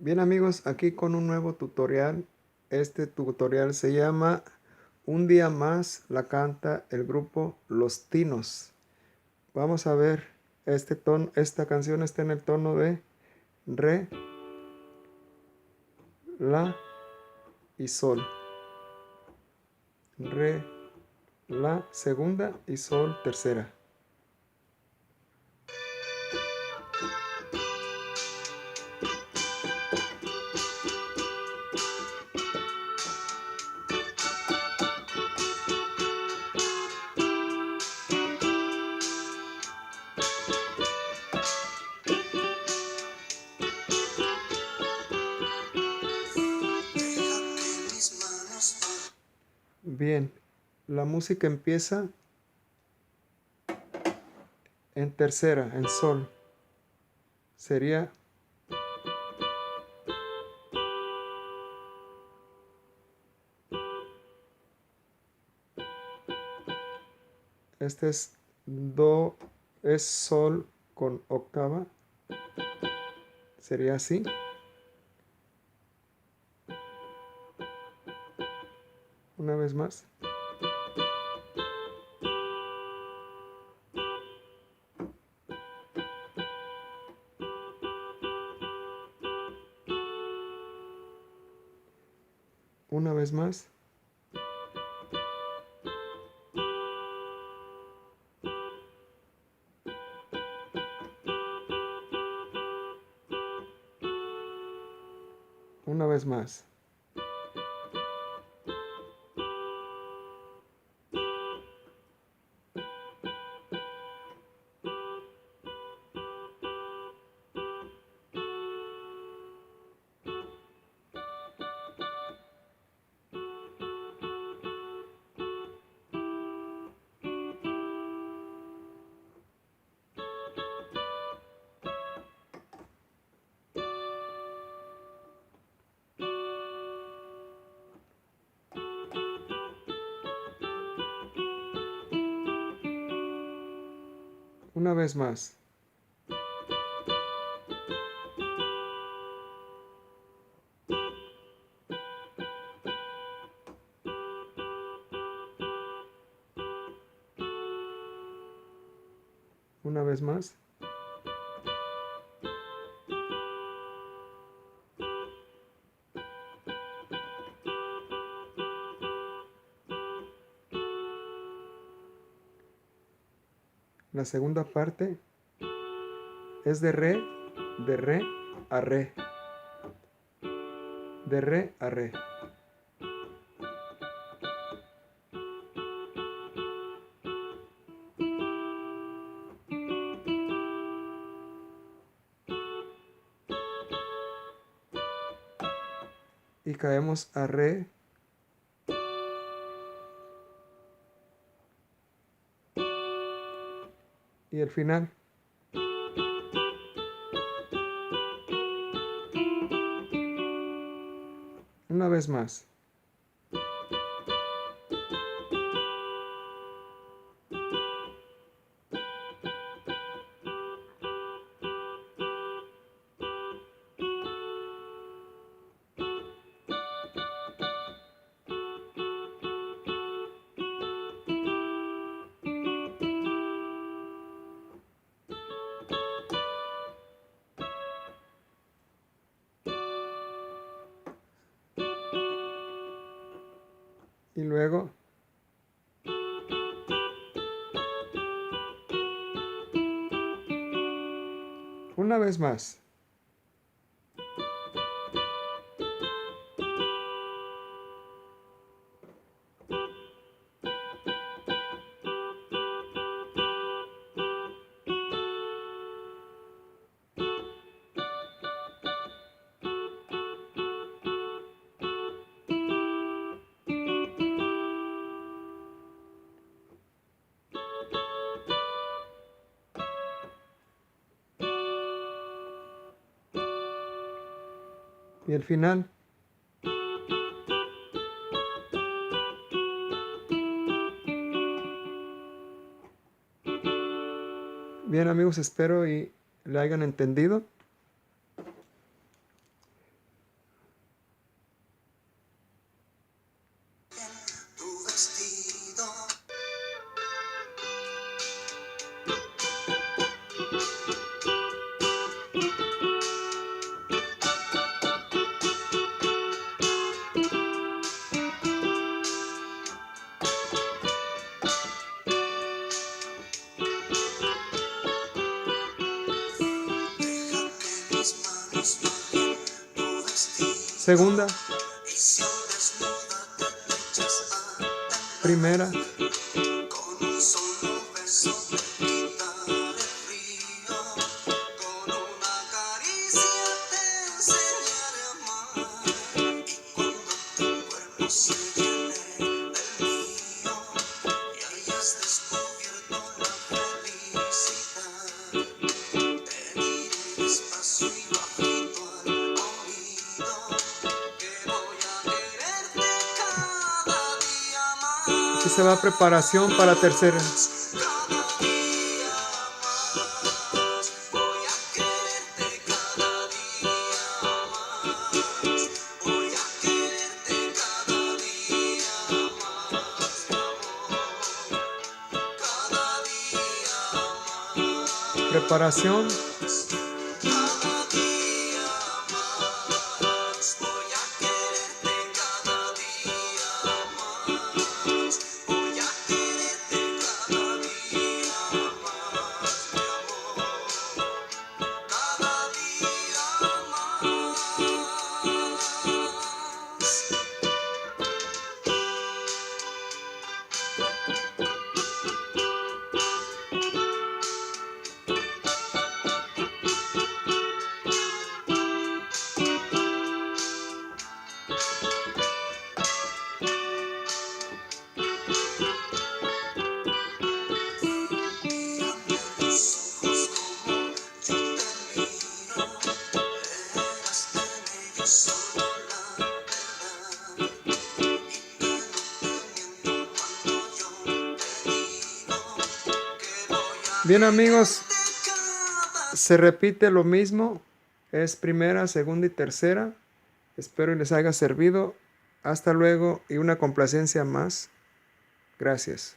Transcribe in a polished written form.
Bien amigos, aquí con un nuevo tutorial. Este tutorial se llama Un día más, la canta el grupo Los Tinos. Vamos a ver, esta canción está en el tono de Re, La y Sol. Re, La segunda y Sol tercera. Bien, la música empieza en tercera, en Sol. Sería este es Do, es Sol con octava. Sería así. Una vez más. Una vez más. Una vez más. Una vez más. Una vez más. La segunda parte es de re a re. De re a re. Y caemos a re. Y el final. Una vez más. Y luego una vez más. Y el final. Bien amigos, espero y le hayan entendido. Segunda, primera, aquí se va preparación para tercera. Preparación. Bien, amigos, se repite lo mismo. Es primera, segunda y tercera. Espero y les haya servido. Hasta luego y una complacencia más. Gracias.